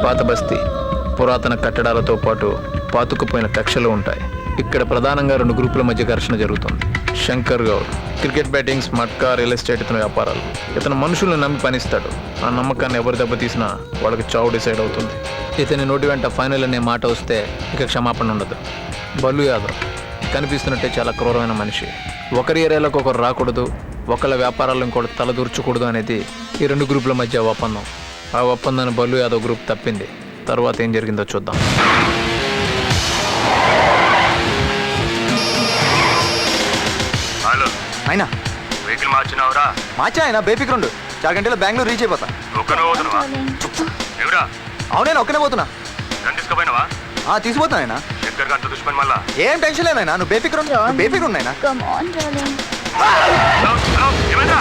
పాత బస్తీ. పురాతన కట్టడాలతో పాటు పాతుకుపోయిన కక్షలు ఉంటాయి. ఇక్కడ ప్రధానంగా 2 గ్రూపుల మధ్య ఘర్షణ జరుగుతుంది. Shankar Goud cricket bettings, matka, real estate ఇతని వ్యాపారాలు. ఇతను మనుషులను నమ్మి పనిస్తాడు. ఆ నమ్మకాన్ని ఎవరు దెబ్బతీసినా వాళ్ళకి చావు డిసైడ్ అవుతుంది. ఇతని నోటి వెంట ఫైనల్ అనే మాట వస్తే ఇక క్షమాపణ ఉండదు. బల్లు యాదవ్ కనిపిస్తున్నట్టే చాలా క్రూరమైన మనిషి. ఒకరి ఏరియాలోకి ఒకరు రాకూడదు, ఒకళ్ళ వ్యాపారాలు ఇంకోటి తలదూర్చకూడదు అనేది ఈ 2 గ్రూపుల మధ్య ఒప్పందం. ఆ ఒప్పందాన్ని బల్లు యాదవ్ గ్రూప్ తప్పింది. తర్వాత ఏం జరిగిందో చూద్దాం. హలో అయినా వెహికల్ మార్చినావురా? మార్చా అయినా బేఫిక్రుండు. 4 గంటల్లో బెంగళూరు రీచ్ అయిపోతా. ఒక్కనే పోతున్నావా? ఎవరా? అవునైనా ఒక్కనే పోతున్నా. నన్ను తీసుకుపోయినావా? తీసుకుపోతున్నా అయినా. శంకర్ గంట దుష్మన్ మళ్ళా ఏం టెన్షన్ లేదైనా. నువ్వు బేఫిక్రుండు అయినా. ఏమైందా?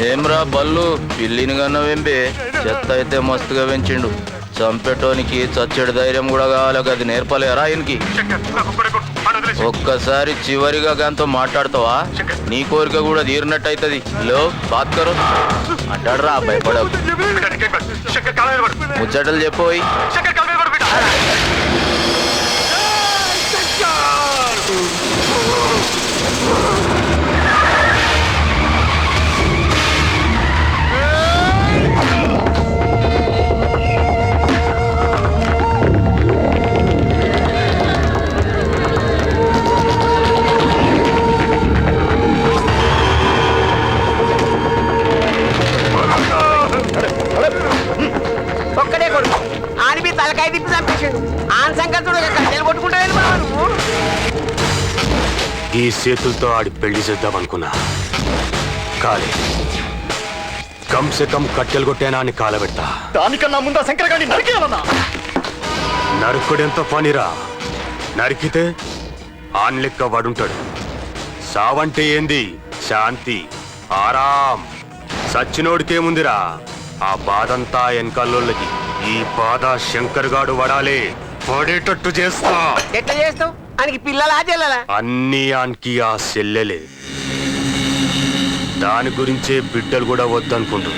ఏమ్రా బల్లు, పిల్లిని కన్నవేంబే? చెత్త అయితే మస్తుగా పెంచిండు. చంపేటోనికి చచ్చేడు ధైర్యం కూడా కావాలి. అది నేర్పలేరా ఆయనకి? ఒక్కసారి చివరిగా గాంతో మాట్లాడతావా? నీ కోరిక కూడా తీరినట్టు అవుతుంది. లో బాత్ కరో అంటాడరా, భయపడవు. ముచ్చటలు చెప్పోయి. ఒక్కడే కొడుకు ఆడిపి తలకాయ తిప్పి చంపేసాడు. ఆన్ సంకల్తుడు కట్టెలు కొట్టుకుంటాడని బాబా నువ్వు. ఈ చేతులతో ఆడి పెళ్లి చేద్దాం అనుకున్నా, కాలే. కమ్సే కమ్ కట్టెలు కొట్టేనా అని కాలబెడతా. దానికన్నా ముందా శంకర్ గారిని నరికేయాలన్నా. నరుకుడెంత పనిరా? నరికితే ఆన్ లెక్క వాడుంటాడు. సావంటే ఏంది? శాంతి, ఆరాం. సచ్చినోడికేముందిరా? ఆ బాధంతా వెనకాలోళ్ళకి. ఈ బాధ శంకర్ గాడు వడాలే, పడేటట్టు చేస్తా. ఎట్లా చేస్తావు? ఆయనకి పిల్లలా చెల్లలా? అన్నీ ఆన్కి ఆ చెల్లెలే. దాని గురించే బిడ్డలు కూడా వద్దనుకుంటు.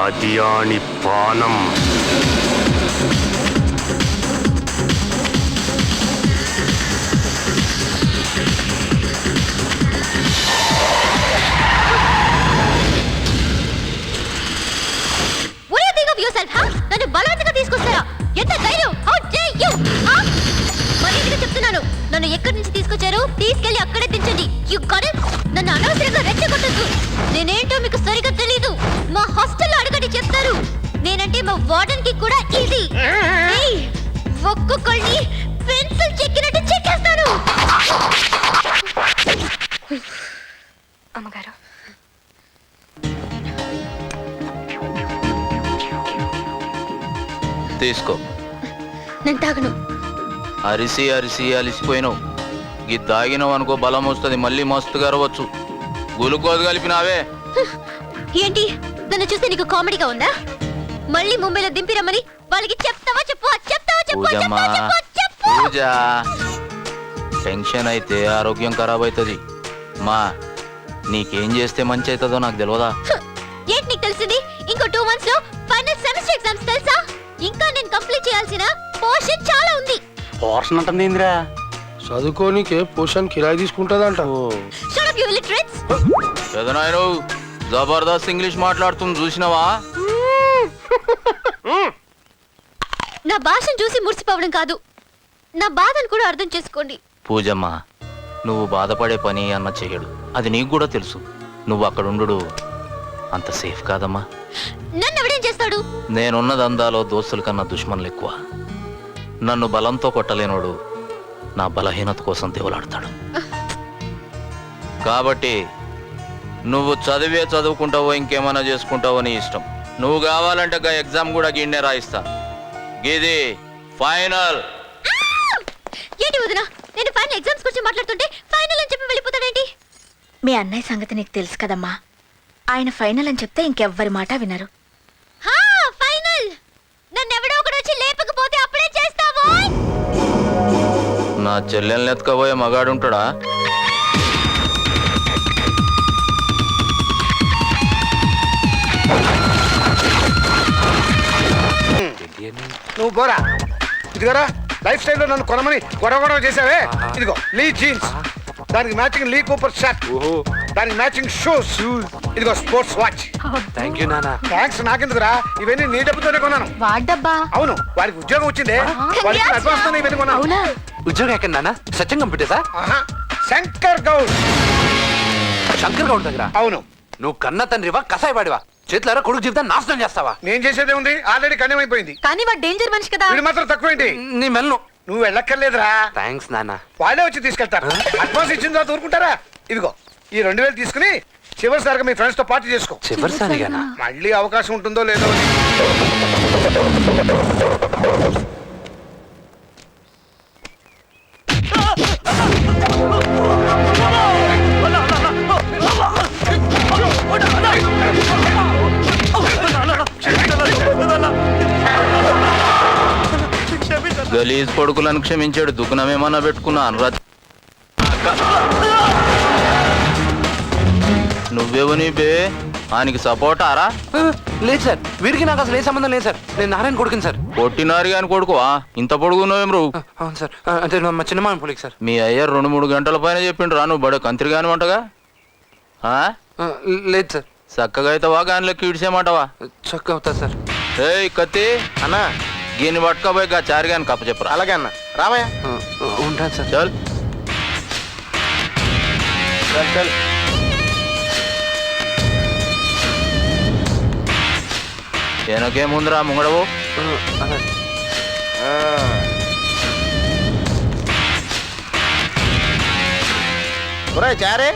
అది ఆని పానం. నన్ను బలవంతంగా తీసుకొస్తారా? ఎంత ధైర్యం! How dare you! మర్యాదగా చెప్తున్నాను, నన్ను ఎక్కడి నుంచి తీసుకొచ్చారు? తీసుకెళ్లి అక్కడే దించండి. You got it? నన్ను అనవసరంగా రెచ్చగొట్టొద్దు. నేనేంటో మీకు సరిగా తెలీదు. మా హాస్టల్లో అడగండి చెప్తారు. నేనంటే మా వార్డెన్ కి కూడా ఈజీ. ఒక్కొక్కడిని పెన్సిల్ చెక్కినట్టు చెక్కేస్తాను. అమ్మగారు, తీసుకో. నేను తాగను. అరిసి అరిసి అలిసిపోయినావు. ఇది తాగినావు అనుకో, బలం వస్తుంది. మళ్ళీ మస్తుగా అరవచ్చు. గులుకోదు కలిపినావే. ఏంటి, నన్ను చూస్తే నీకు కామెడీగా ఉందా? మళ్ళీ ముంబైలో దింపిరమ్మని వాళ్ళకి చెప్తావా? చెప్పు. పూజమ్మా, పూజ. టెన్షన్ అయితే ఆరోగ్యం ఖరాబ్ అవుతుంది. మా నీకేం చేస్తే మంచి అవుతుందో నాకు తెలియదా? ఏంటి నీకు తెలిసింది? ఇంకో 2 months లో ఫైనల్ సెమిస్టర్ ఎగ్జామ్స్ తెలుసా? ఇంకా నేను కంప్లీట్ చేయాల్సిన పోర్షన్ చాలా ఉంది. పోర్షన్ అంటుంది ఇందిరా. చదువుకోనికే పోషన్ కిరాయి తీసుకుంటదంట. Shut up you literates. చదనాయను జబర్దస్త్ ఇంగ్లీష్ మాట్లాడుతుంది చూసినావా? నా భాషను చూసి మురిసిపోవడం కాదు, నా బాధను కూడా అర్థం చేసుకోండి. పూజమ్మ, నువ్వు బాధపడే పని అన్న చెయ్యడు. అది నీకు కూడా తెలుసు. నువ్వు అక్కడ ఉండు అంత సేఫ్ కాదమ్మా. నన్ను ఎవడేం చేస్తాడు? నేనున్న దందాలో దోస్తుల కన్నా దుష్మన్లు ఎక్కువ. నన్ను బలంతో కొట్టలేనోడు నా బలహీనత కోసం దేవులాడతాడు. కాబట్టి నువ్వు చదివే చదువుకుంటావో ఇంకేమైనా చేసుకుంటావో నీ ఇష్టం. నువ్వు కావాలంటే గా ఎగ్జామ్ కూడా గిన్నే రాయిస్తా. గిది ఫైనల్. ఏంటి వదినా, నేను ఫైనల్ ఎగ్జామ్స్ గురించి మాట్లాడుతుంటే ఫైనల్ అని చెప్పి వెళ్ళిపోతాడేంటి? మీ అన్నయ్య సంగతి నీకు తెలుసు కదమ్మా. ఆయన ఫైనల్ అని చెప్తే ఇంకెవ్వరి మాట వినరు. హా, ఫైనల్. నన్నెవడో ఒకడు వచ్చి లేపకపోతే అప్పుడే చేస్తావో. నా చెల్లెల్ని ఎత్తుకపోయే మగాడుంటాడా? నువ్వు పోరా. ఇదిగోరా, లైఫ్ స్టైల్లో నన్ను కొనమని గొడవ చేసావే. ఇదిగో లీ జీన్స్, దానికి మ్యాచింగ్ లీ కూపర్ షర్ట్, దానికి మ్యాచింగ్ షూస్, ఇదిగో స్పోర్ట్స్ వాచ్. థ్యాంక్ యూ నాన్న. థ్యాంక్స్ నాకెందుకురా, ఇవన్నీ నీ డబ్బుతోనే కొన్నాను. వాడబ్బా. అవును, వాడికి ఉద్యోగం వచ్చిందే, వాడికి అడ్వాన్స్ తోనే ఇవన్నీ కొన్నాను. అవునా? ఉద్యోగం ఎక్కడ నాన్న? సత్యం కంప్యూటర్సా? ఆహా, శంకర్ గౌడ్. శంకర్ గౌడ్ దగ్గర? అవును. నువ్వు కన్న తండ్రివా కసాయవాడివా? చేతులారా కొడుకు జీవితాన్ని నాశనం చేస్తావా? నేను చేసేదే ఉంది, ఆల్రెడీ కన్యమైపోయింది. కానీ వాడు డేంజర్ మనిషి కదా. వీడు మాత్రం తక్కువేంటి? నీ మెల్ను. నువ్వు వెళ్ళక్కర్లేదురా, థ్యాంక్స్ నాన్న. వాళ్ళే వచ్చి తీసుకెళ్తారు. అడ్వాన్స్ ఇచ్చిన తర్వాత ఊరుకుంటారా? ఇదిగో ఈ 2000 తీసుకుని చివరిసారిగా మీ ఫ్రెండ్స్ తో పార్టీ చేసుకో. చివరిసారిగానా? మళ్ళీ అవకాశం ఉంటుందో లేదో అని. గలీజ్ కొడుకులను క్షమించాడు. దుఃఖనమేమన్నా పెట్టుకున్నా అనురా. నువ్వెవని బే? ఆయనకి సపోర్ట్ ఆరా? లేదు సార్, వీడికి నాకు అసలు ఏ సంబంధం లేదు సార్. నేను నారాయణ కొడుకుని సార్. కొట్టినారు కానీ కొడుకువా? ఇంత పొడుగున్నావేం రు? అవును సార్, అంటే మా చిన్నమామ పొలికి సార్. మీ అయ్య 2-3 గంటల పైన చెప్పిండు రా. నువ్వు బడ కంత్రి కాని వంటగా? లేదు సార్. చక్కగా అవుతావా గానిలో కీడ్చేయమంటావా? చక్క అవుతా సార్. ఏయ్ కత్తి అన్నా గీని పట్టుకోబోయి గా చారి గాని కప్ప చెప్పరా. అలాగే అన్న, రామయ్య. ఉంటాను సార్. చల్ చల్ చల్. వెనకేముందిరా ముంగడవు? చారే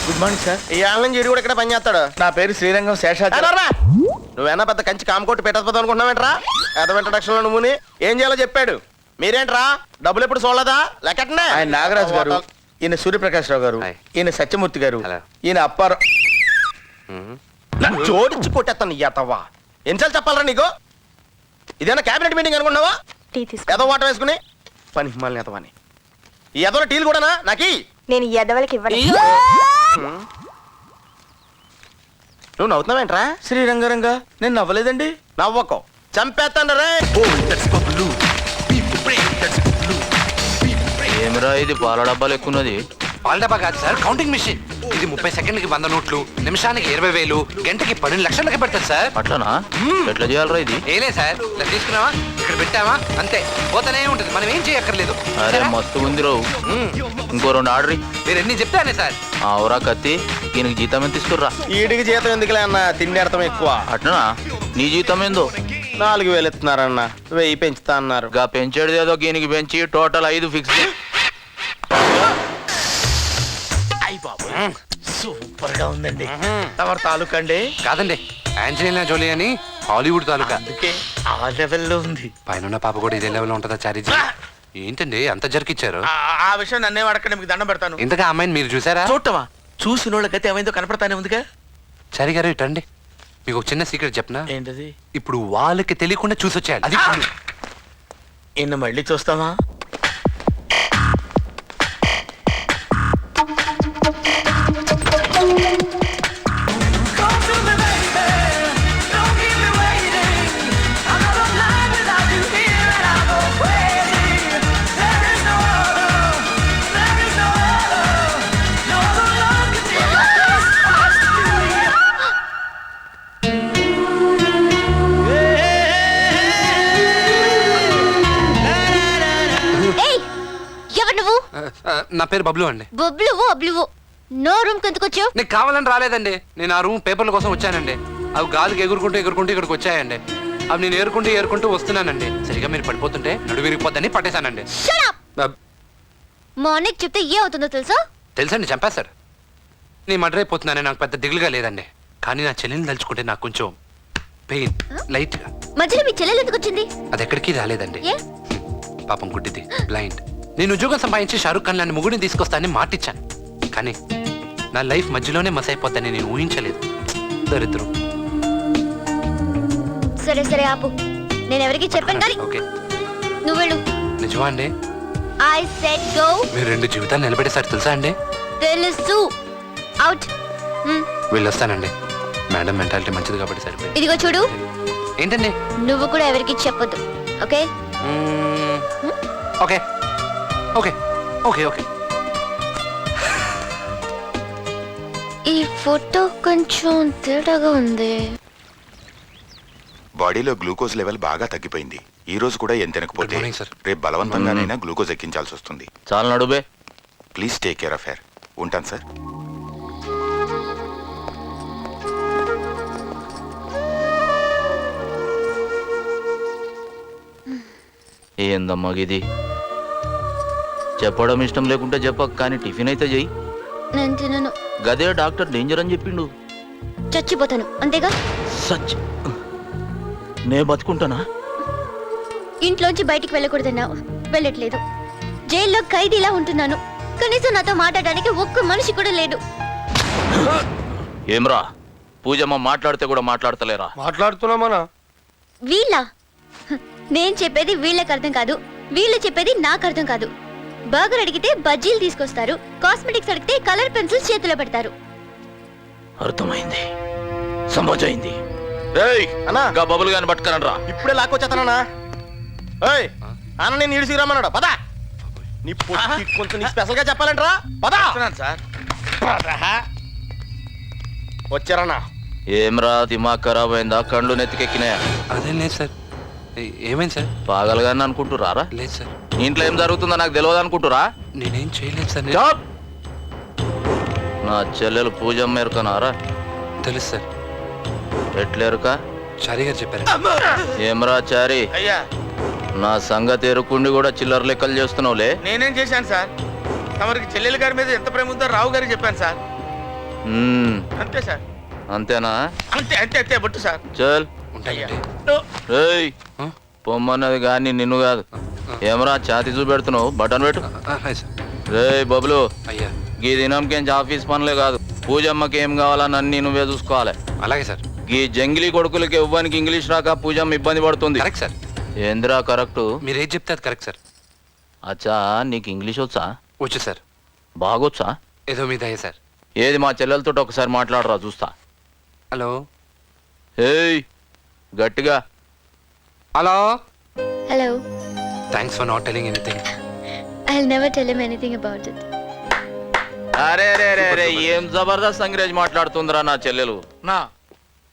గుడ్ మార్నింగ్ సార్. ఈ ఆళ్ళ నుంచి కూడా ఇక్కడ పని చేస్తాడు. నా పేరు శ్రీరంగం శేషాద్రి. నువ్వేనా పెద్ద కంచి కామకోటి పెట్టకపోతే అనుకుంటున్నావేంట్రా? ఎదవ ఇంట్రడక్షన్ లో నువ్వుని ఏం చేయాలో చెప్పాడు. మీరేంట్రా డబ్బులు ఎప్పుడు చూడలేదా? లెక్కటనే. ఆయన నాగరాజు గారు, ఈయన సూర్యప్రకాష్ రావు గారు, హాయ్. ఈయన సత్యమూర్తి గారు, హలో. ఈయన అప్పారావు. జోడించి కొట్టేస్తాను ఎతవా. ఎన్నిసార్లు చెప్పాలరా నీకు? ఇదేనా క్యాబినెట్ మీటింగ్ అనుకున్నావా? టీ తీసుకో. ఎదో వాటర్ వేసుకుని పని హిమాలని ఎతవాని. ఈ ఎదవ టీలు కూడానా నాకి? నేను ఈ ఎదవలకి ఇవ్వను. నువ్వు నవ్వుతున్నావేంట్రా? శ్రీరంగరంగా నేను నవ్వలేదండి. నవ్వకో, చంపేస్తాను రే. ఏమిరా ఇది పాల డబ్బాలు ఎక్కున్నది? పాల డబ్బా కాదు సార్, కౌంటింగ్ మిషన్. ఇది 30 సెకండ్లకి 100 నోట్లు, నిమిషానికి 20,000, గంటకి 12 లక్షలకి పెడతారు సార్. అట్లనా? ఎట్లా చేయాలరా ఇది? ఏలే సార్, ఇలా తీసుకున్నావా, ఇక్కడ పెట్టావా, అంతే పోతూనే ఉంటుంది. మనం ఏం చేయక్కర్లేదు. అరే మస్తు ఉంది రావు. ఇంకో 2 ఆర్డర్ ఇయ్యి. మీరు ఎన్ని చెప్తానే సార్. ఆవురా కత్తి, దీనికి జీతం ఎంత తీసుకుర్రా? ఈడికి జీతం ఎందుకులే అన్న, తిండి అర్థం ఎక్కువ. అట్లనా? నీ జీతం ఏందో? 4,000 ఇస్తున్నారన్న, 1000 పెంచుతా అన్నారు. గా పెంచేది ఏదో దీనికి పెంచి టోటల్ 5 ఫిక్స్. సూపర్ గా ఉందండి. తమరు తాలూకా అండి? కాదండి, ఆంజలీనా జోలీ అని హాలీవుడ్ తాలూకా. అందుకే ఆ లెవెల్లో ఉంది. పైన పాప కూడా ఇదే లెవెల్ ఉంటుందా చారీజీ? ఏంటండి అంత జరికిచ్చారు? ఆ విషయం నన్నే అడగండి, మీకు దండం పెడతాను. ఇంతగా అమ్మాయిని మీరు చూసారా? చూడటమా? చూసిన వాళ్ళకైతే ఏమైందో కనపడతానే ఉందిగా. చారీ గారు ఇటండి, మీకు ఒక చిన్న సీక్రెట్ చెప్పనా? ఏంటది? ఇప్పుడు వాళ్ళకి తెలియకుండా చూసొచ్చేయాలి. అది ఇన్న మళ్ళీ చూస్తావా? నా పేరు బబ్లు అండి. బబ్లువు అబ్లువు. నో రూమ్ కిందకు వచ్చావు? నీకు కావాలని రాలేదండి, నేను ఆ రూమ్ పేపర్ల కోసం వచ్చానండి. అవి గాలికి ఎగురుకుంటూ ఇక్కడికి వచ్చాయండి. అవి నేను ఏరుకుంటూ వస్తున్నానండి. సరిగా మీరు పడిపోతుంటే నడు విరిగిపోద్దని పట్టేశానండి. Shut up! మా అన్నకి చెప్తే ఏ అవుతుందో తెలుసా? తెలుసండి చంపేశారు. నీ మర్డర్ అయిపోతున్నానని నాకు పెద్ద దిగులుగా లేదండి, కానీ నా చెల్లిని తలుచుకుంటే నాకు కొంచెం పెయిన్ లైట్గా. మధ్యలో మీ చెల్లెలు ఎందుకు వచ్చింది? అది ఎక్కడికి రాలేదండి. ఏ? పాపం గుడ్డిది, బ్లైండ్. నేను ఉద్యోగం సంపాదించి షారుఖ్ ఖాన్ లాంటి ముగ్గురిని తీసుకొస్తానని మాటిచ్చాను, కానీ నా లైఫ్ మధ్యలోనే మస్ అయిపోద్దని నేను ఊహించలేదు. దరిద్రం. సరే సరే ఆపు, నేను ఎవరికి చెప్పాను కానీ ఓకే. నువ్వు వెళ్ళు. నిజమా అండి? I said go. మీరు 2 జీవితాలు నిలబెట్టేసారు తెలుసా అండి? తెలుసు. అవుట్. వెళ్ళొస్తానండి. మేడం మెంటాలిటీ మంచిది కాబట్టి సరిపోయింది. ఇదిగో చూడు, ఏంటండి? నువ్వు కూడా ఎవరికి చెప్పొద్దు, okay? Okay okay okay okay. ఈ ఫోటో కొంచెం తేడాగా ఉంది. బాడీలో గ్లూకోజ్ లెవెల్ బాగా తగ్గిపోయింది. ఈ రోజు కూడా ఏం తినకపోతే Good morning, sir. రేపు బలవంతంగానైనా గ్లూకోజ్ ఎక్కించాల్సి వస్తుంది. చాలా నడుబే. Please take care of her. ఉంటాను సార్. ఏందమ్మా ఇది? చెప్పడం ఇష్టం లేకుంటే చెప్పక, కానీ టిఫిన్ అయితే చెయ్యి. నేను తినను. గదే డాక్టర్ డేంజర్ అని చెప్పిండు. చచ్చిపోతాను అంతేగా. సచ్ నే బతుకుంటానా? ఇంట్లోంచి బయటికి వెళ్ళకూడదన్నావు, వెళ్ళట్లేదు. జైల్లో ఖైదీలా ఉంటున్నాను, కనీసం నాతో మాట్లాడడానికి ఒక్క మనిషి కూడా లేడు. ఏమ్రా పూజమ్మ మాట్లాడితే కూడా మాట్లాడతలేరా? మాట్లాడుతున్నామనా? వీళ్ళ నేను చెప్పేది వీళ్ళకి అర్థం కాదు, వీళ్ళు చెప్పేది నాకు అర్థం కాదు. బర్గర్ అడిగితే బజ్జీలు తీసుకొస్తారు, కాస్మెటిక్స్ అడిగితే కలర్ పెన్సిల్స్ చేతిలో పెడతారు. అర్థమైంది, సమజైంది. అన్నా గా బబుల్ గాని పట్టుకరండ్రా. ఇప్పుడే లాక్కొచ్చేస్తానన్నా. ఏయ్ అన్న నేను ఈడు సిరమ్మన్నాడు, పదా. నీ పొట్టి కొంచెం నీ స్పెషల్ గా చెప్పాలంటరా, పదా సార్. వచ్చారన్నా? ఏమ్రా దిమాగ్ ఖరాబ్ అయిందా? కళ్ళు నెత్తికెక్కినాయా? అదేం లేదు సార్. ఏమైంది సార్? పాగలగాని అనుకుంటురారా? లేదు సార్. ఇంట్లో ఏం జరుగుతుందో నాకు తెలియదు అనుకుంటురా? నేనేం చేయలేదు సార్. చాప్! నా చెల్లెలు పూజమ్మ ఎరుకనారా? తెలుసు సార్. ఎట్లేరుక? చారి గారు చెప్పారు. ఏమ్రా చారి, అయ్యా నా సంగతి ఎరుకుండి కూడా చిల్లర లెక్కలు చేస్తున్నావులే. నేనేం చేశాను సార్? తమరికి చెల్లెలు గారి మీద ఎంత ప్రేమ ఉందో రావు గారికి చెప్పాను సార్. అంతే సార్. అంతేనా? అంతే అంతే అంతే బొట్టు సార్. చల్. ఉంటాయండి. ఏయ్ పొమ్మన్నది కానీ నిన్ను కాదు. ఏమరా ఛాతీ చూపెడుతున్నావు? బటన్ పెట్టు. సార్. రేయ్ బబ్లు, అయ్యా గీ దినంకేంచి ఆఫీస్ పనులే కాదు, పూజమ్మకి ఏం కావాలని అన్ని నువ్వే చూసుకోవాలి. అలాగే సార్. ఈ జంగిలీ కొడుకులకి ఇవ్వడానికి ఇంగ్లీష్ రాక పూజమ్మ ఇబ్బంది పడుతుంది. Correct sir. ఏందిరా కరెక్ట్? మీరు ఏది చెప్తే అది కరెక్ట్ సార్. అచ్చా నీకు ఇంగ్లీష్ వచ్చా? వచ్చు సార్. బాగొచ్చా? ఏదో మీద అయ్యా సార్. ఏది మా చెల్లెలతో ఒకసారి మాట్లాడరా చూస్తా. హలో. ఏయ్ గట్టిగా. Hello. Hello. Thanks for not telling anything. I'll never tell him anything about it. అరే అరే అరే అరే ఏం జబర్దస్త్ అంగ్రేజ్ మాట్లాడుతుందిరా నా చెల్లెలు. నా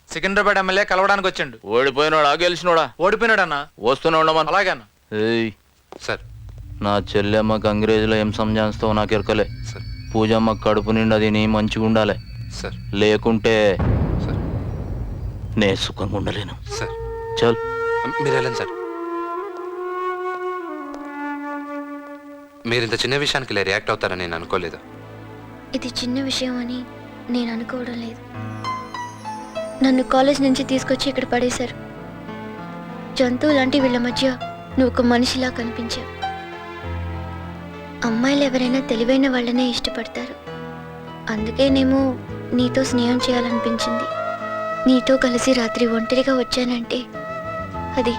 సికింద్రాబాద్ ఎమ్మెల్యే కలవడానికి వచ్చిండు. ఓడిపోయినోడా గెలిచినోడా? ఓడిపోయినాడన్నా. వస్తూనే ఉండమని. అలాగే అన్న. ఏయ్ సార్. నా చెల్లెమ్మకి అంగ్రేజీలో ఏం సంజాయిస్తావు నాకు ఎరకలే. సార్. పూజమ్మ కడుపు నిండా తిని మంచిగా ఉండాలి, సార్. లేకుంటే సార్. నే సుఖంగా ఉండలేను. సార్. చల్. మీరు వెళ్ళండి సార్. మీరు ఇంత చిన్న విషయానికి ఇలా రియాక్ట్ అవుతారని నేను అనుకోలేదు. ఇది చిన్న విషయం అని నేను అనుకోవడం లేదు. నన్ను కాలేజ్ నుంచి తీసుకొచ్చి ఇక్కడ పడేశారు. జంతువు లాంటి వీళ్ళ మధ్య నువ్వు ఒక మనిషిలా కనిపించావు. అమ్మాయిలు ఎవరైనా తెలివైన వాళ్ళనే ఇష్టపడతారు. అందుకేనేమో నీతో స్నేహం చేయాలనిపించింది. నీతో కలిసి రాత్రి ఒంటరిగా వచ్చానంటే అది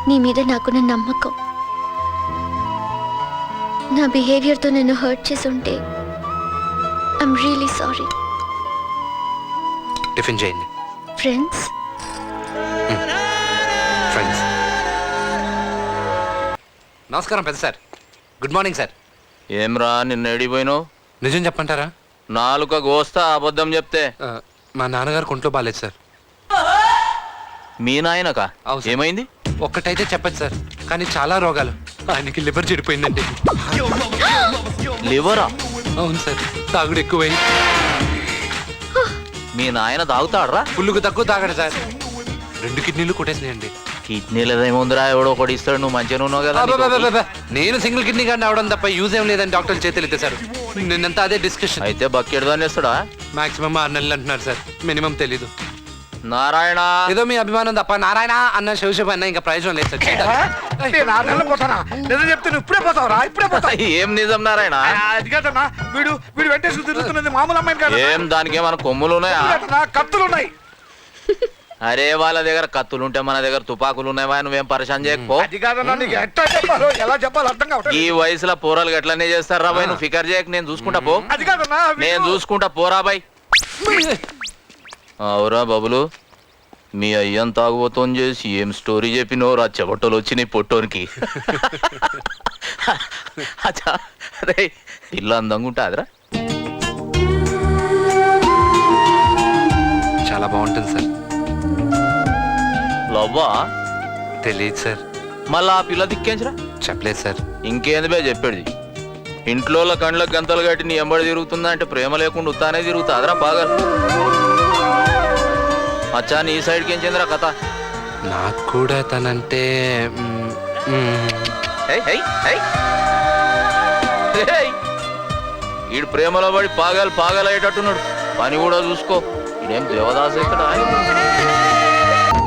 నీ మీద నాకున్న నమ్మకం. నా బిహేవియర్తో నిన్ను హర్ట్ చేసి ఉంటే ఐఎమ్ రియలీ సారీ. టిఫిన్ చేయండి. ఫ్రెండ్స్. ఫ్రెండ్స్. నమస్కారం పెద్ద సార్. Good morning sir. ఏమ్రా నిన్న ఎడిపోయినావు? నిజం చెప్పంటారా? నాలుక గోస్తా అబద్ధం చెప్తే. మా నాన్నగారు కొంట్లో బాగాలేదు సార్. మీ నాయనక? అవును సార్. ఏమైంది? ఒక్కటైతే చెప్పచ్చు సార్, కానీ చాలా రోగాలు. ఆయనకి లివర్ చెడిపోయిందండి. లివరా? అవును సార్. తాగుడు ఎక్కువైంది. మీ నాయన తాగుతాడరా? ఫుల్లుకు తక్కువ తాగడు సార్. 2 కిడ్నీలు కొట్టేసినాయండి. కిడ్నీలదేముందిరా, ఎవడో ఒకటి ఇస్తాడు. నువ్వు మంచిగా ఉన్నావు కదా. నేను సింగిల్ కిడ్నీ గారిని అవడం తప్ప యూజ్ ఏం లేదని డాక్టర్లు చేతులు ఎత్తేశారు. నిన్నంతా అదే డిస్కషన్. అయితే బకెట్ దాన్ని వేస్తాడా? మాక్సిమం 6 నెలలు అంటున్నారు సార్, మినిమం తెలీదు. నారాయణ ఏదో మీ అభిమానం తప్ప నారాయణ అన్న శివశివ అన్న ఇంకా ప్రయోజనం లేదు సార్. నేను 6 నెలలు పోతానా? నిజం చెప్తే నువ్వు ఇప్పుడే పోతావురా, ఇప్పుడే పోతావు. ఏం నిజం నారాయణ? అది కాదన్నా, వీడు వెంటేసి తిరుగుతున్నది మామూలు అమ్మాయిని కాదు. ఏం దానికి ఏమైనా కొమ్ములు ఉన్నాయా? కత్తులు ఉన్నాయి. అరే వాళ్ళ దగ్గర కత్తులు ఉంటే మన దగ్గర తుపాకులు ఉన్నాయా? నువ్వేం పరిశాన్ చేయకపో. అది కాదన్నా, నీకు ఎట్లా చెప్పాలో ఎలా చెప్పాలో అర్థం కావట్లేదు. ఈ వయసులో పోరాలు ఎట్లనే చేస్తారా బాయ్? నువ్వు ఫికర్ చేయక, నేను చూసుకుంటా పో. అది కాదన్నా, నేను చూసుకుంటా పోరా బాయ్. అవురా బాబులు, మీ అయ్యం తాగుబోతోని చేసి ఏం స్టోరీ చెప్పినోరా చెవటోలు వచ్చినాయి పొట్టోనికి. అచ్చా రే, పిల్ల అందంగా ఉంటాదిరా. చాలా బాగుంటుంది సార్. లవ్వా? తెలియదు సార్. మళ్ళా ఆ పిల్ల దిక్కేంచరా? చెప్పలేదు సారు. ఇంకేంది బే చెప్పేది? ఇంట్లో కండ్లకు గంతలు కట్టి నీ ఎంబడి తిరుగుతుందా అంటే ప్రేమ లేకుండా ఉత్తానే తిరుగుతాదిరా బాగా. అచ్చా నీ సైడ్కి ఏం చెందిరా కథ? నాకు కూడా తనంటే ఈడు ప్రేమలో పడి పాగాలయ్యేటట్టున్నాడు. పని కూడా చూసుకో. ఇదేం దేవదాస్ ఇక్కడ.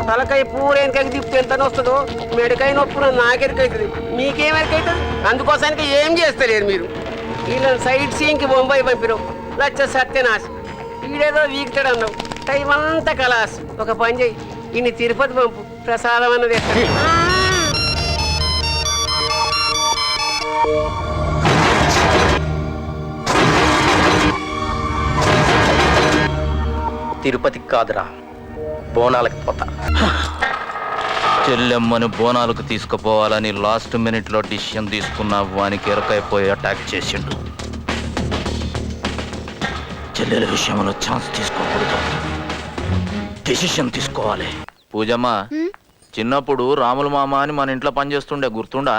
తలకాయ పూరేనికైతే తిప్పి ఎంత వస్తుందో మెడకాయ నొప్పున నాకెరికైతుంది, మీకేమెరికైతుంది? అందుకోసానికి ఏం చేస్తలేరు మీరు. వీళ్ళని సైడ్ సీయింగ్కి బొంబాయి పంపిరు, లచ్చ సత్యనాశ. వీడేదో వీక్తాడు అన్నావు, టైం అంతా కలాస్. ఒక పని చెయ్యి, ఇన్ని తిరుపతి పంపు, ప్రసాదం అన్నది తిరుపతికి కాదురా, బోనాలకి పోతా. చెల్లెమ్మని బోనాలకు తీసుకుపోవాలని లాస్ట్ మినిట్లో డిసిషన్ తీసుకున్న వానికి ఎరకైపోయి అటాక్ చేసిండు. చెల్లెల విషయంలో ఛాన్స్ తీసుకోకూడదు, డిసిషన్ తీసుకోవాలి. పూజమ్మ, చిన్నప్పుడు రాముల మామ అని మన ఇంట్లో పనిచేస్తుండే, గుర్తుండా?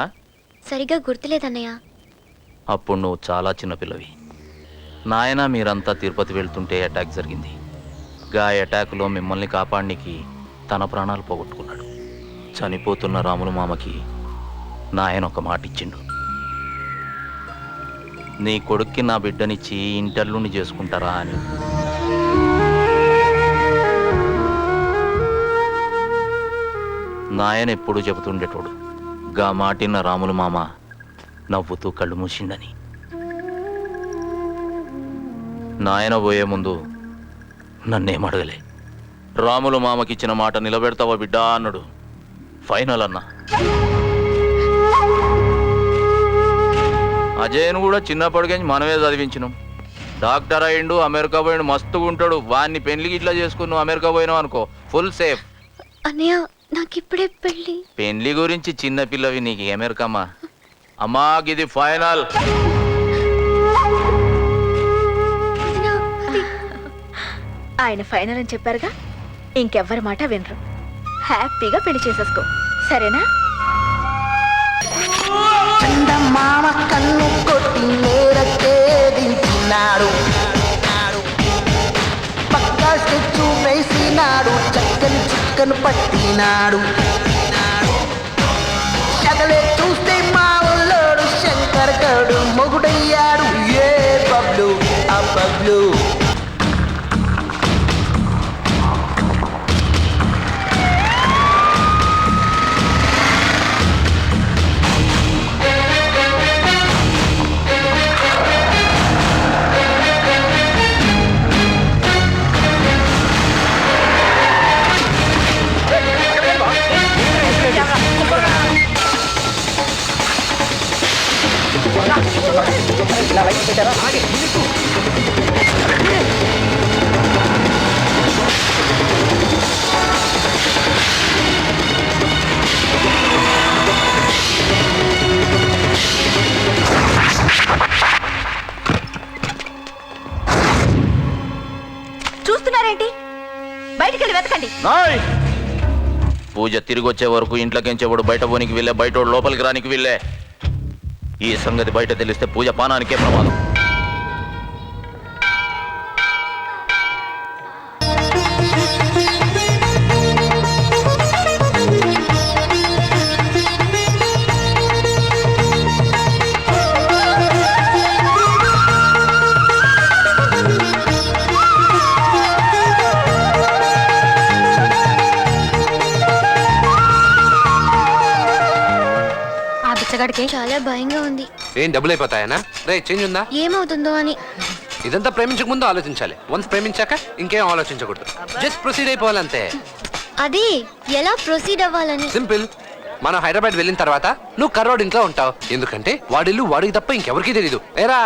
సరిగా గుర్తులేదన్నయ్య. అప్పుడు నువ్వు చాలా చిన్నపిల్లవి. నాయన మీరంతా తిరుపతి వెళ్తుంటే అటాక్ జరిగింది. గా అటాక్లో మిమ్మల్ని కాపాడడానికి తన ప్రాణాలు పోగొట్టుకున్నాడు. చనిపోతున్న రాముల మామకి నాయన ఒక మాట ఇచ్చిండు, నీ కొడుక్కి నా బిడ్డనిచ్చి ఇంటర్లుని చేసుకుంటారా అని. నాయన ఎప్పుడూ చెబుతుండేటోడు, గా మాటిన్న రాముల మామ నవ్వుతూ కళ్ళు మూసిండని. నాయన పోయే ముందు నన్నేం అడగలే. రాముల మామకిచ్చిన మాట నిలబెడతావా బిడ్డా అన్నాడు. ఫైనల్ అన్నా. అజయ్ను కూడా చిన్నప్పటికేంచి మనమే చదివించినాం. డాక్టర్ అయ్యిండు, అమెరికా పోయిండు, మస్తుగా ఉంటాడు. వాడిని పెళ్లికి ఇట్లా చేసుకుని నువ్వు అమెరికా పోయినావు అనుకో, ఫుల్ సేఫ్. అన్నయ్య, నాకిప్పుడే పెళ్ళి. పెళ్లి గురించి చిన్న పిల్లవి, నీకు అమెరికమ్మా. అమ్మా ఇది ఫైనల్. ఆయన ఫైనల్ అని చెప్పారుగా, ఇంకెవ్వరి మాట వినరు. హ్యాపీగా పెళ్లి చేసేసుకో, సరేనా? మామ కన్ను కొట్టి నేరకేదించినాడు, పక్కా స్కెచ్చు వేసినాడు, చక్కని చిక్కను పట్టినాడు. చగలే చూస్తే మా ఊళ్ళోడు శంకర్ గడు మొగుడయ్యాడు. ఏ బబ్లు ఆ బబ్లు. చూస్తున్నారేంటి? బయటికి వెళ్ళి వెతకండి. పూజ తిరిగి వచ్చే వరకు ఇంట్లోకించేవాడు బయట పోనికి వెళ్ళే, బయట లోపలికి రానికి వెళ్ళే. ఈ సంగతి బయట తెలిస్తే పూజ పానానికే ప్రమాదం. పిల్లగాడికి చాలా భయంగా ఉంది. ఏం డబ్బులు అయిపోతాయనా? రే చేంజ్ ఉందా? ఏమవుతుందో అని. ఇదంతా ప్రేమించక ముందు ఆలోచించాలి. వన్స్ ప్రేమించాక ఇంకేం ఆలోచించకూడదు. జస్ట్ ప్రొసీడ్ అయిపోవాలంతే. అది ఎలా ప్రొసీడ్ అవ్వాలని. సింపుల్. మనం హైదరాబాద్ వెళ్ళిన తర్వాత నువ్వు కర్రోడ్ ఇంట్లో ఉంటావు. ఎందుకంటే వాడిల్లు వాడికి తప్ప ఇంకెవరికి తెలీదు. ఏరా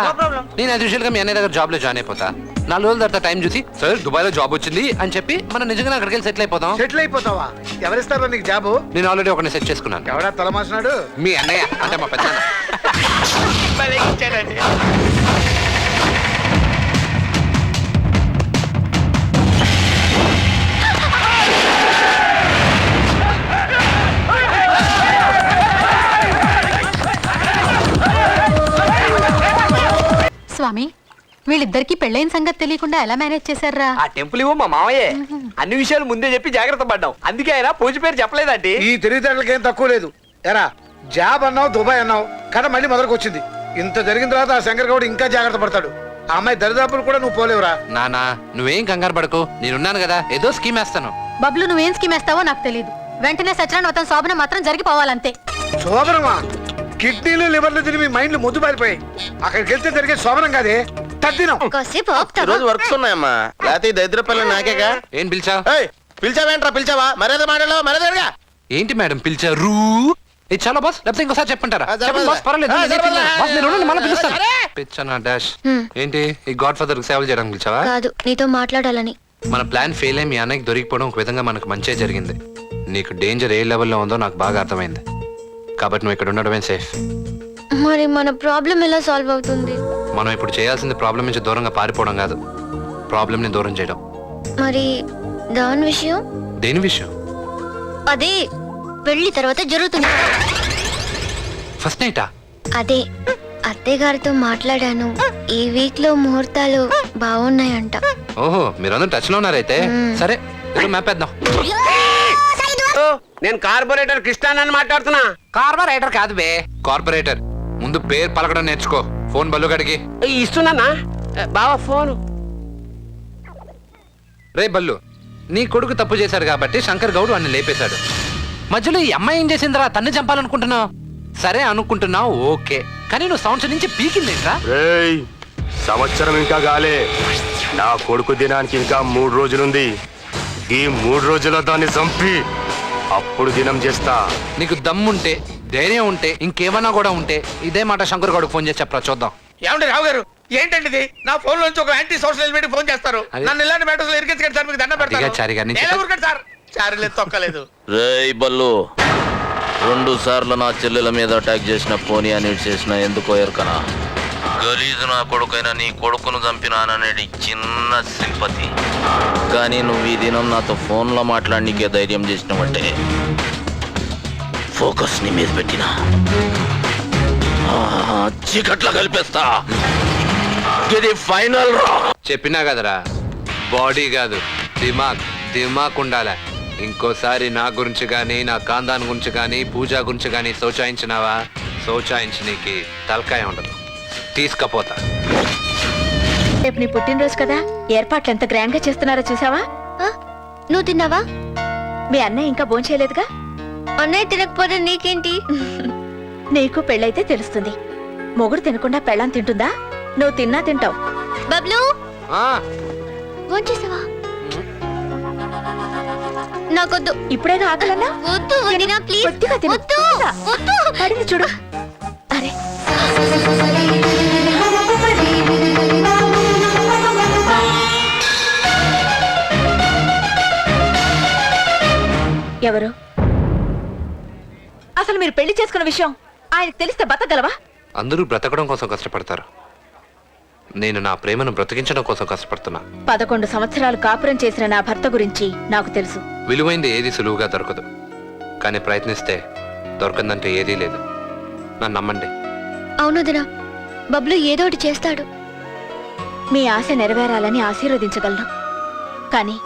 నేను యాజ్ యూజువల్ గా మీ అన్నయ్య దగ్గర జాబ్ లో జాయిన్ అయిపోతా. 4 రోజుల తర్వాత టైం చూసి సార్ దుబాయ్ లో జాబ్ వచ్చింది అని చెప్పి మనం నిజంగా అక్కడికి వెళ్ళి సెటిల్ అయిపోతాం. సెటిల్ అయిపోతావా? ఎవరిస్తారో నీకు జాబు? నేను ఆల్రెడీ ఒకరిని సెట్ చేసుకున్నాను. ఎవడా తలమాసినాడు? మీ అన్నయ్య అంటే మా పెద్ద. స్వామి, వీళ్ళిద్దరికి పెళ్ళైన సంగతి తెలియకుండా ఎలా మేనేజ్ చేశారా? ఆ టెంపుల్ ఇవ్వ మా మావయ్యే. అన్ని విషయాలు ముందే చెప్పి జాగ్రత్త పడ్డాం. అందుకే ఆయన పూజ పేరు చెప్పలేదండి. ఈ తెలివితేటలకి ఏం తక్కువ లేదు. ఎరా జాబ్ అన్నావు, దుబాయ్ అన్నావు, కథ మళ్ళీ మొదలుకు వచ్చింది. ఇంత జరిగిన తర్వాత ఆ శంకర్ గౌడ్ ఇంకా జాగ్రత్త పడతాడు. ఆ అమ్మాయి దరిదాపులు కూడా నువ్వు పోలేవురా. నానా నువ్వేం కంగారు పడకు, నేనున్నాను కదా, ఏదో స్కీమ్ వేస్తాను. బబ్లు నువ్వేం స్కీమ్ వేస్తావో నాకు తెలియదు. వెంటనే సత్యనారాయణ వ్రతం శోభనం మాత్రం జరిగిపోవాలంతే. శోభనమా? కిడ్నీలు లివర్లు తిని మీ మైండ్లు ముద్దు పారిపోయాయి. అక్కడికి వెళ్తే జరిగే శోభనం కాదే, తద్దినం. కాసేపు ఈ ఆపుతావా? రోజు వర్క్స్ ఉన్నాయమ్మా, లేకపోతే ఈ దరిద్ర పిల్లలు నాకేగా. ఏం పిలిచావు? ఏయ్, పిలిచావేంట్రా? పిలిచావా? మర్యాద మాటలో మర్యాదగా. ఏంటి మేడం పిలిచారు? ఇది చాలా బాస్, లేకపోతే ఇంకోసారి చెప్పంటారా? ఆ, చెప్పండి బాస్, పర్వాలేదు. ఆ, నేను సరిపోలే. పిలిచాను. బాస్, మీరు ఉండండి, మళ్ళీ పిలుస్తాను. సరే. పిచ్చనా డాష్. ఏంటి ఈ గాడ్ ఫాదర్ సేవలు చేయడానికి పిలిచావా? కాదు, నీతో మాట్లాడాలని. మన ప్లాన్ ఫెయిల్ అయ్యి మీ అన్నయ్యకి దొరికిపోవడం ఒక విధంగా మనకు మంచే జరిగింది. నీకు డేంజర్ ఏ లెవెల్లో ఉందో నాకు బాగా అర్థమైంది. కాబట్టి నువ్వు ఇక్కడ ఉండడమే సేఫ్. మరి మన ప్రాబ్లం ఎలా సాల్వ్ అవుతుంది? మనం ఇప్పుడు చేయాల్సింది ప్రాబ్లం నుంచి దూరంగా పారిపోవడం కాదు, ప్రాబ్లమ్ని దూరం చేయడం. మరి దాని విషయం? దేని విషయం? అదే పెళ్లి తర్వాత జరుగుతుంది. ఫస్ట్ నైటా? అదే అత్తయ్య గారితో మాట్లాడాను. ఈ వీక్ లో ముహూర్తాలు బాగున్నాయంట. ఓహో, మీరందరూ టచ్ లో ఉన్నారైతే. సరే మ్యాప్ వేద్దాం. నేను కార్పొరేటర్ కృష్ణానని మాట్లాడుతున్నా. కార్పొరేటర్ కాదు బే, కార్పొరేటర్. ముందు పేరు పలకడం నేర్చుకో. ఫోన్ బల్లు గడికి ఇస్తున్నానా బావా ఫోను. రే బల్లు, నీ కొడుకు తప్పు చేశాడు కాబట్టి శంకర్ గౌడ్ వాడిని లేపేశాడు. మధ్యలో ఈ అమ్మాయి ఏం చేసిందిరా? తన్ను చంపాలనుకుంటున్నావు. సరే అనుకుంటున్నావు, ఓకే. కానీ నువ్వు సంవత్సరం నుంచి పీకిందేంట్రా? రేయ్, సంవత్సరం ఇంకా గాలే. నా కొడుకు దినానికి ఇంకా 3 రోజులుంది. ఈ 3 రోజుల్లో దాన్ని చంపి అప్పుడు దినం చేస్తా. నీకు దమ్ముంటే, ధైర్యం ఉంటే, ఇంకేమన్నా కూడా ఉంటే ఇదే మాట శంకర్ గౌడ్కి ఫోన్ చేసి చెప్పరా చూద్దాం. ఏమండి రావు గారు, ఏంటండి ఇది? నా ఫోన్ నుంచి ఒక యాంటీ సోషల్ ఎలిమెంట్ ఫోన్ చేస్తారు. అది- నన్ను ఇలాంటి మ్యాటర్స్ లో ఇరికించకండి సార్, మీకు దండం అదిగా పెడతాను. చారి గారిని ఎలా ఊరుకోండి సార్, చారీలేదు తొక్కలేదు. రేయ్ బల్లు, 2 సార్లు నా చెల్లెల మీద అటాక్ చేసిన పోనీ అని చేసిన ఎందుకో ఎరకనా? గలీజు నా కొడుకైనా నీ కొడుకును చంపినాననేది చిన్న సింపతి. కానీ నువ్వు ఈ దినం నాతో ఫోన్లో మాట్లాడనీకే ధైర్యం చేసినవంటే ఫోకస్ నీ మీద పెట్టినా చీకట్లా కలిపేస్తా. ఇది ఫైనల్ రా. చెప్పినా కదరా, బాడీ కాదు దిమాగ్, దిమాగ్ ఉండాల. ఇంకోసారి నా గురించి కానీ, నా కాందాన్ గురించి కానీ, పూజ గురించి కానీ సోచాయించినావా, సోచాయించి నీకు తలకాయ ఉండదు, తీసుకపోతా. రేపు నీ పుట్టినరోజు కదా, ఏర్పాట్లు ఎంత గ్రాండ్ గా చేస్తున్నారో చూసావా? ఆ? నువ్వు తిన్నావా? మీ అన్నయ్య ఇంకా భోంచేయలేదుగా? అన్నయ్య తినకపోతే నీకేంటి? నీకు పెళ్ళైతే తెలుస్తుంది. మొగుడు తినకుండా పెళ్ళాం తింటుందా? నువ్వు తిన్నా తింటావు. బబ్లు, ఆ, భోంచేసావా? నాకొద్దు. ఇప్పుడేగా ఆకలన్నా? వద్దు వదినా, ప్లీజ్. కొద్దిగా తిను. వద్దు వద్దు. పడింది చూడు. అరే ఎవరు? అసలు మీరు పెళ్లి చేసుకున్న విషయం ఆయనకు తెలిస్తే బతకగలవా? అందరూ బ్రతకడం కోసం కష్టపడతారు. నేను నా ప్రేమను బ్రతికించడం కోసం కష్టపడుతున్నా. 11 సంవత్సరాలు కాపురం చేసిన నా భర్త గురించి నాకు తెలుసు. విలువైంది ఏది సులువుగా దొరకదు, కానీ ప్రయత్నిస్తే దొరకందంటే ఏదీ లేదు. నన్ను నమ్మండి. అవును వదినా, బబ్లు ఏదోటి చేస్తాడు. మీ ఆశ నెరవేరాలని ఆశీర్వదించగలను, కానీ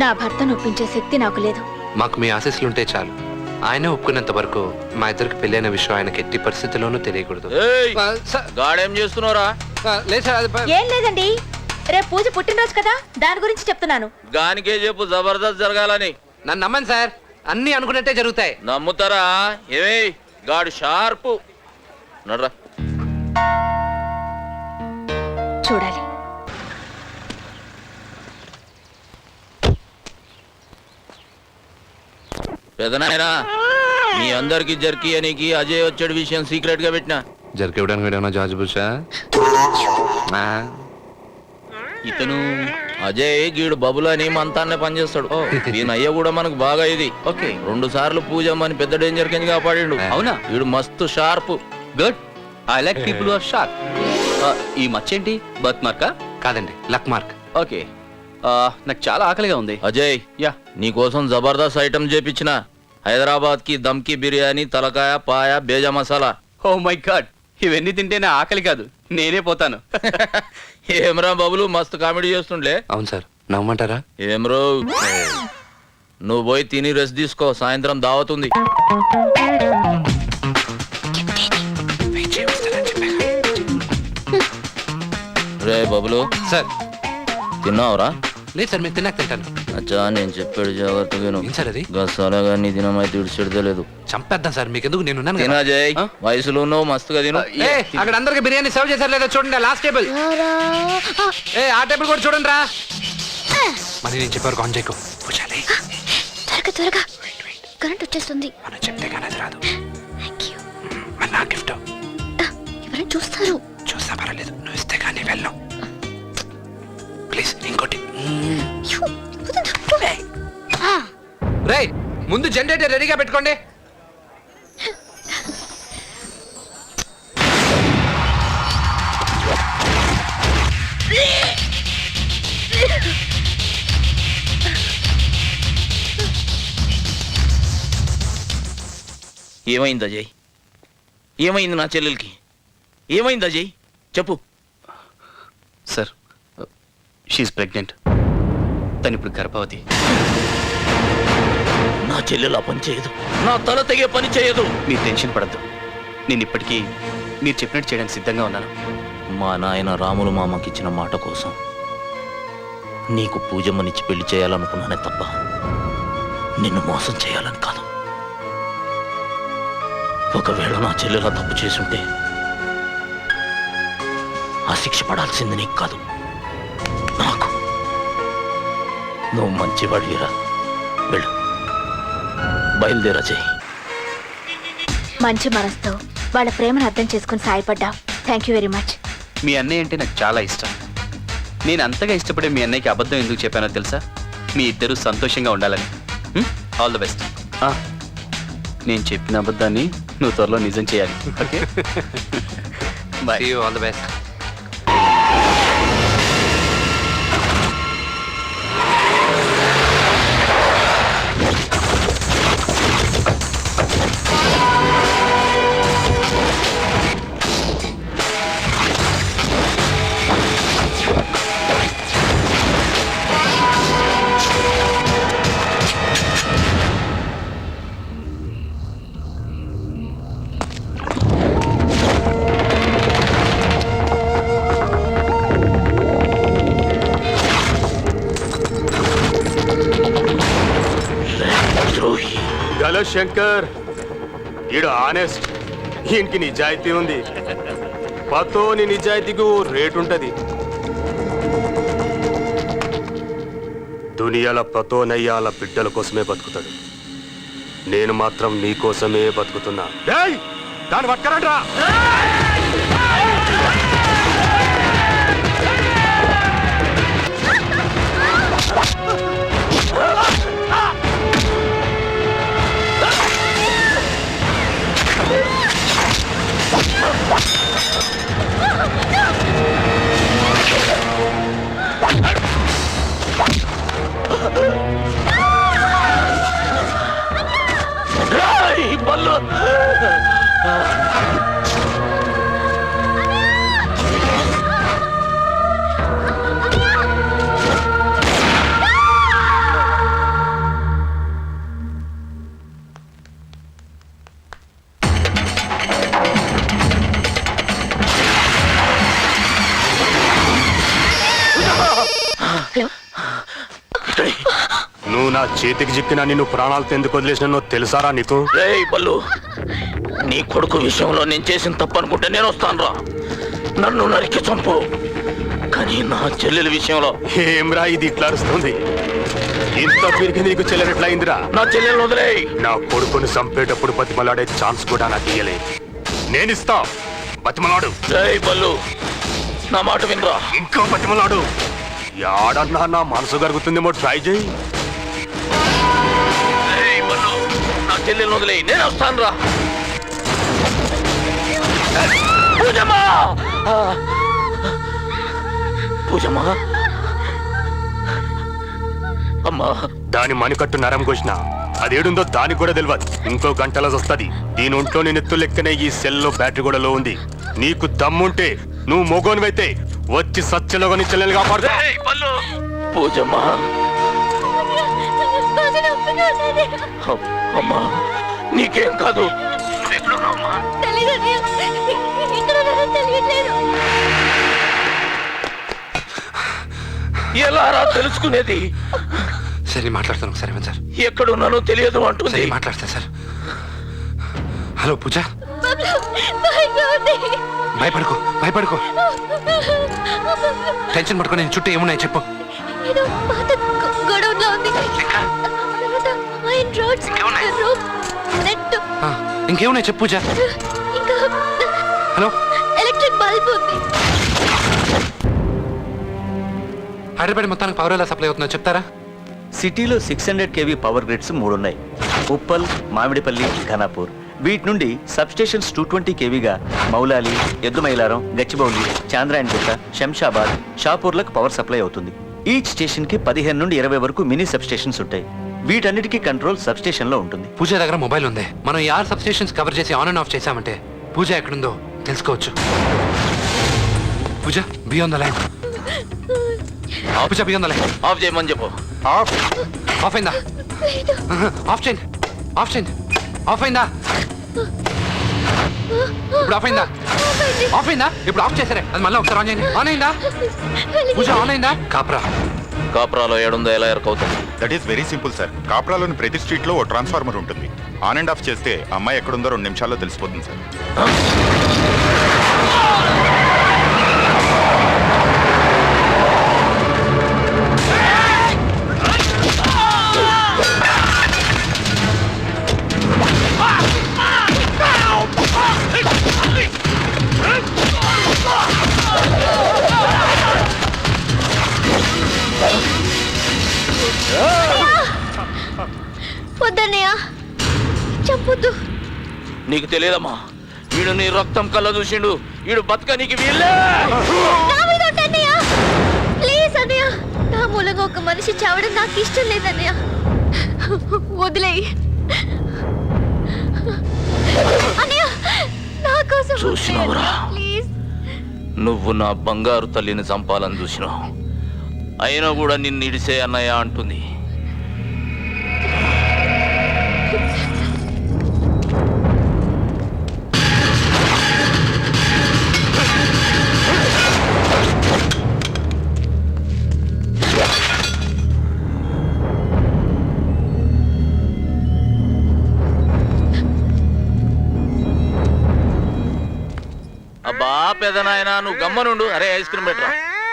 నా భర్తను ఒప్పించే శక్తి నాకు లేదు. మాకు మీ ఆశీస్సులుంటే చాలు. ఆయనే ఒప్పుకునేంత వరకు మా ఇద్దరికి పెళ్ళైన విషయం ఆయనకి ఎట్టి పరిస్థితుల్లోనూ తెలియకూడదు. గాడేం చేస్తున్నారా? ఏం లేదండి, రేపు పూజ పుట్టినరోజు కదా, దాని గురించి చెప్తున్నాను. గానికే చెప్పు, జబర్దస్త్ జరగాలని. నన్ను నమ్మండి సార్, అన్ని అనుకున్నట్టే జరుగుతాయి. నమ్ముతారా? ఏమే గాడు షార్పు నడ్రా. చూడాలి. పెదనాయనా మీ అందరికి జర్కీ అనికి అజయ్ వచ్చాడు విషయం సీక్రెట్ గా పెట్టినా. జరిగి ఇవ్వడానికి ఏమన్నా జార్జ్ బుషా? ఇతను అజయ్ గీడు బబులు అని మంతాన్నే పనిచేస్తాడు. ఈయన అయ్య కూడా మనకు బాగా ఇది. ఓకే 2 సార్లు పూజమ్మని పెద్ద డేంజర్ కింద కాపాడిండు. అవునా? వీడు మస్తు sharp. Good. I like people are sharp. ఈ మచ్చేంటి? బర్త్ మార్కా? కాదండి, లక్ మార్క్. ఓకే. నాకు చాలా ఆకలిగా ఉంది. అజయ్ యా. నీకోసం జబర్దస్త్ ఐటమ్ చేపించిన. హైదరాబాద్ కి దమ్కి బిర్యానీ, తలకాయ, పాయ, బేజా మసాలా. ఓ మై గాడ్, ఇవన్నీ తింటే నా ఆకలి కాదు, నేనే పోతాను. ఏమ్రా బబులు మస్తు కామెడీ చేస్తుండే. అవును సార్, నమ్మంటారా? ఏమ్రో నువ్వు పోయి తిని రెస్ట్ తీసుకో, సాయంత్రం దావతుంది. రే బబులు సార్ తిన్నావురా? లేదు సార్, మీరు తిన్నాక తింటాను. అచ్చా నేను చెప్పాడు జాగ్రత్తగా ఏం సార్ అది? గసాలా కానీ తినమైతే ఇడిచెడతలేదు. చంపేద్దాం సార్, మీకు ఎందుకు, నేను ఉన్నాను కదా. తినా జయ్, వయసులో ఉన్నావు మస్తుగా తిను. అక్కడ అందరికి బిర్యానీ సర్వ్ చేశారు లేదా చూడండి, లాస్ట్ టేబుల్. ఆ టేబుల్ కూడా చూడండి రా. మరి నేను చెప్పారు ఆన్ చేయకు. పూజాలి త్వరగా త్వరగా కరెంట్ వచ్చేస్తుంది. మనం చెప్తే కానీ అది రాదు. థాంక్యూ. మరి నా గిఫ్ట్ ఎవరైనా చూస్తారు. చూస్తా పర్వాలేదు, నువ్వు ఇస్తే కానీ వెళ్ళను ప్లీజ్. ఇంకోటి అయ్యో, వదలండి. రే, ముందు జనరేటర్ రెడీగా పెట్టుకోండి. ఏమైంది అజయ్? ఏమైంది నా చెల్లెలకి? ఏమైంది అజయ్ చెప్పు. Sir, she pregnant. తను ఇప్పుడు గర్భవతి. నా చెల్లెలు ఆ పని చేయదు, నా తల తెగే పని చేయదు. మీరు టెన్షన్ పడద్దు, నేను ఇప్పటికీ మీరు చెప్పినట్టు చేయడానికి సిద్ధంగా ఉన్నాను. మా నాయన రాములు మామకి ఇచ్చిన మాట కోసం నీకు పూజమ్మనిచ్చి పెళ్లి చేయాలనుకున్నానే తప్ప నిన్ను మోసం చేయాలని కాదు. ఒకవేళ నా చెల్లెలా తప్పు చేసుంటే ఆ శిక్ష పడాల్సింది నీకు కాదు, నాకు. నువ్వు మంచివాడిరా, వెళ్ళు, బయలుదేరా చెయ్యి. మంచి మనసుతో వాళ్ళ ప్రేమను అర్థం చేసుకుని సాయపడ్డావు. Thank you very much. మీ అన్నయ్య అంటే నాకు చాలా ఇష్టం. నేను అంతగా ఇష్టపడే మీ అన్నయ్యకి అబద్ధం ఎందుకు చెప్పానో తెలుసా? మీ ఇద్దరూ సంతోషంగా ఉండాలని. All the best. నేను చెప్పిన అబద్ధాన్ని నువ్వు త్వరలో నిజం చేయాలి. Okay bye. See you, all the best. Hello Shankar, ఈడు ఆనెస్ట్, ఈయనకి నిజాయితీ ఉంది. పతోని నిజాయితీకి ఓ రేటు ఉంటది. దునియాల పతోనయ్యాల బిడ్డల కోసమే బతుకుతాడు. నేను మాత్రం నీ కోసమే బతుకుతున్నా. దాని పక్కనట్రా. నువ్వు నా చేతికి చిక్కిన నిన్ను ప్రాణాలతో ఎందుకు వదిలేసినా తెలుసారా నీకు? రేయ్ బల్లు, నీ కొడుకు విషయంలో నేను చేసిన తప్పు అనుకుంటే నేను వస్తాను రా, నన్ను నరికి చంపు. కానీ నా చెల్లెల విషయంలో ఏమ్రా ఇది ఇట్లా అరుస్తుంది? ఇంత పెరిగి నీకు చెల్లెనట్లయిందిరా? నా చెల్లెలు వదిలేయ్. నా కొడుకుని చంపేటప్పుడు బతిమలాడే ఛాన్స్ కూడా నాకు ఇయ్యలే. నేనిస్తా, బతిమలాడు. జై బల్లు, నా మాట వినరా. ఇంకో బతిమలాడు. యాడన్నా నా మనసు కరుగుతుందేమో ట్రై చేయి. జై బల్లు, నా చెల్లెలు వదిలేయ్, నేను వస్తాను రా. పూజమ్మా, పూజమ్మా, అమ్మా. దాని మణికట్టు నరం కోసిన అదేడుందో దానికి కూడా తెలియదు. ఇంకో గంటలో వస్తుంది. దీని ఒంట్లో నేను ఎత్తు లెక్కనే ఈ సెల్లో బ్యాటరీ కూడా లో ఉంది. నీకు దమ్ముంటే నువ్వు మొగోనివైతే వచ్చి సత్యలో కొని చెల్లెలు కాపాడు. పూజమ్మా, అమ్మా నీకేం కాదు. ఎలా రా తెలుసుకునేది? సరే మాట్లాడతాను సరే సార్. ఎక్కడున్నానో తెలియదు అంటుంది. మాట్లాడతా సార్. హలో పూజ, భయపడుకో భయపడుకో, టెన్షన్ పడుకో. నేను చుట్టూ ఏమున్నాయి చెప్పు. ఇంకేమున్నాయి చెప్పు పూజ. హలో, ఎలక్ట్రిక్ బల్బ్ ఉంది. హైదరాబాద్ మొత్తానికి పవర్ ఎలా సప్లై అవుతుందో చెప్తారా? సిటీలో 600 kV పవర్ గ్రిడ్స్ 3 ఉన్నాయి. ఉప్పల్, మామిడిపల్లి, ఘనాపూర్. వీటి నుండి సబ్స్టేషన్స్ 220 kVగా మౌలాలి, ఎద్దుమైలారం, గచ్చిబౌలి, చాంద్రాయణగుట్ట, శంషాబాద్, షాపూర్లకు పవర్ సప్లై అవుతుంది. ఈచ్ స్టేషన్ కి 15 నుండి 20 వరకు మినీ సబ్స్టేషన్స్ ఉంటాయి. వీటన్నిటికీ కంట్రోల్ సబ్స్టేషన్ లో ఉంటుంది. పూజ దగ్గర మొబైల్ ఉంది. మనం ఈ 6 సబ్స్టేషన్స్ కవర్ చేసి ఆన్ అండ్ ఆఫ్ చేసామంటే పూజ ఎక్కడుందో తెలుసుకోవచ్చు. Pooja be on the line. Pooja be on the line. Off చేయమని చెప్పు. ఆఫ్ ఆఫ్ అయిందా? ఆఫ్ చేయండి, ఆఫ్ చేయండి. ఆఫ్ అయిందా? ఇప్పుడు ఆఫ్ అయిందా? ఆఫ్ అయిందా? ఇప్పుడు ఆఫ్ చేసారే, అది మళ్ళీ ఒకసారి ఆన్ చేయండి. ఆన్ అయిందా? పూజ ఆన్ అయిందా? కాప్రాలో ఏడుందో ఎలా ఎరకవుతుంది? That is very simple sir. కాప్రాలోని ప్రతి స్ట్రీట్ లో ఓ ట్రాన్స్ఫార్మర్ ఉంటుంది. ఆన్ అండ్ ఆఫ్ చేస్తే అమ్మాయి ఎక్కడుందో 2 నిమిషాల్లో తెలిసిపోతుంది సార్. వద్దన్నయ్య, చంపొద్దు. నీకు తెలియదమ్మా, వీడు నీ రక్తం కళ్ళ చూసిండు. వీడు బతక నీకు వీళ్ళే. ప్లీజ్ అన్నయ్య, నా మూలంగా ఒక మనిషి చావడం నాకు ఇష్టం లేదన్నయ్య. వదిలేయ్ అన్నయ్య, నా కోసం చూసినవురా, ప్లీజ్. నువ్వు నా బంగారు తల్లిని చంపాలని చూసినావు. అయినా కూడా నిన్ను ఇడిసే అన్నయ్య అంటుంది. అబ్బా పెదనాయన, నువ్వు గమ్మనుండు. అరే ఐస్ క్రీమ్ పెట్టరా.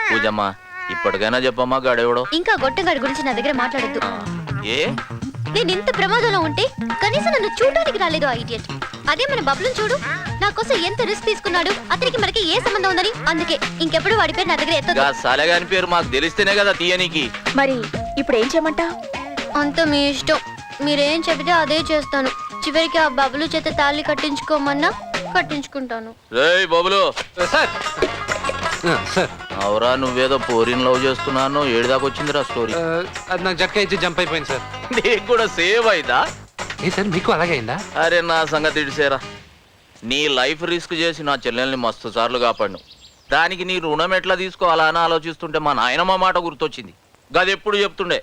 పూజమ్మా, ఇప్పటికైనా చెప్పమ్మా గాడెవడో. ఇంకా గొట్టగాడి గురించి నా దగ్గర మాట్లాడద్దు. ఏ నేను ఇంత ప్రమాదంలో ఉంటే కనీసం నన్ను చూడడానికి రాలేదు ఆ ఇడియట్. అదే మన బబ్లుని చూడు, నా కోసం ఎంత రిస్క్ తీసుకున్నాడు. అతనికి మనకి ఏ సంబంధం ఉందని. అందుకే ఇంకెప్పుడు వాడి పేరు నా దగ్గర ఎత్తదు. సాలెగాని పేరు మాకు తెలిస్తేనే కదా తీయనీకి. మరి ఇప్పుడు ఏం చేయమంటావు? అంత మీ ఇష్టం. మీరేం చెబితే అదే చేస్తాను. చివరికి ఆ బబ్లు చేత తాళి కట్టించుకోమన్నా కట్టించుకుంటాను. రేయ్ బబులు. సార్ సార్, అవురా, నువ్వేదో పోరిని లవ్ చేస్తున్నాను. ఏడుదాకా వచ్చిందిరా స్టోరీ. అది నాకు జట్కా ఇచ్చి జంప్ అయిపోయింది సార్. నీకు కూడా సేవ్ అయిందా? ఏ సార్, మీకు అలాగే అయిందా? అరే నా సంగతి ఇడిసేరా. నీ లైఫ్ రిస్క్ చేసి నా చెల్లెల్ని మస్తు సార్లు కాపాడు. దానికి నీ రుణం ఎట్లా తీసుకోవాలా అని ఆలోచిస్తుంటే మా నాయనమ్మ మాట గుర్తొచ్చింది. గది ఎప్పుడు చెప్తుండే,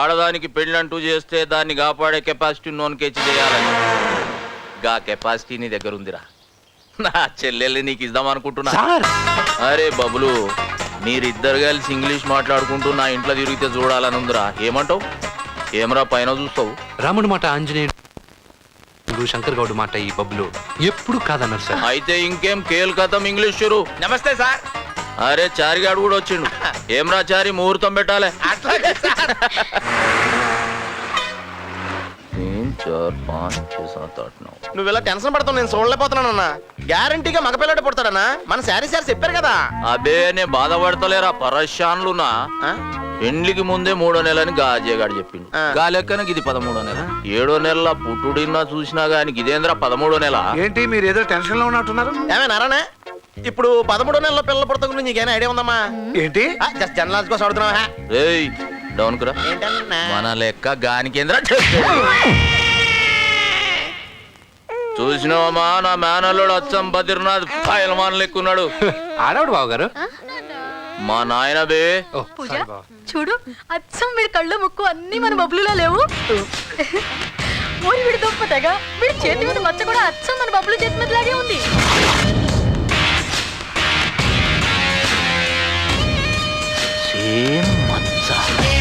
ఆడదానికి పెళ్ళంటూ చేస్తే దాన్ని కాపాడే కెపాసిటీ నోన్కేచి చేయాలని. గా కెపాసిటీ నీ దగ్గర ఉందిరా. నా చెల్లెల్ని నీకు ఇద్దాం అనుకుంటున్నా. అరే బబులు, మీరిద్దరు కలిసి ఇంగ్లీష్ మాట్లాడుకుంటూ నా ఇంట్లో తిరిగితే చూడాలని ఉందిరా. ఏమంటావు? ఏమరా పైన చూస్తావు? రాముడి మాట ఆంజనేయుడు నువ్వు శంకర్ గౌడ్ మాట ఈ పబ్లో ఎప్పుడు కాదన్నారు సార్. అయితే ఇంకేం కేల్ కథం ఇంగ్లీష్ షురు. నమస్తే సార్. అరే చారిగాడు కూడా వచ్చిండు. ఏమ్రా చారి ముహూర్తం పెట్టాలి. అట్లాగే సార్. 3, 4, 5, 6, 7, 8, 9. నువ్వు ఇలా టెన్షన్ పడతావు, నేను చూడలేకపోతున్నానన్నా. గ్యారంటీగా మగపిల్లడు పుడతాడన్నా, మన శారీ చెప్పారు కదా. అబే నే బాధపడతలేరా పరశాన్లునా. పెండ్లికి ముందే 3వ నెలని గాజేగాడు చెప్పిండు. గా లెక్కన ఇది 13వ నెల. 7వ నెల పుట్టుడిన్నా చూసినా గాని ఇదేంద్రా 13వ నెల. ఏంటి మీరు ఏదో టెన్షన్ లో ఉన్నట్టున్నారు? ఏమేనారానే ఇప్పుడు 13 నెలల పిల్లల పుడత గురించి నీకేనా ఐడియా ఉందమ్మా? ఏంటి జస్ట్ జనరల్ కోసం అడుగుతున్నావా? రేయ్ డౌన్ కురా. ఏంటన్నా? మన లెక్క గానికేంద్రా చూసినావమ్మా నా మేనల్లుడు అచ్చం బద్రీనాథ్ ఫైల్మాన్ లెక్కున్నాడు. ఆడవాడు బావగారు. మా నాయన బే. పూజ చూడు అచ్చం వీడి కళ్ళు ముక్కు అన్ని మన బబ్బులులా లేవు. ఓరి వీడి దొప్పతగా వీడి చేతి మీద మచ్చ కూడా అచ్చం మన బబ్బులు చేతి మీద లాగే ఉంది. సేమ్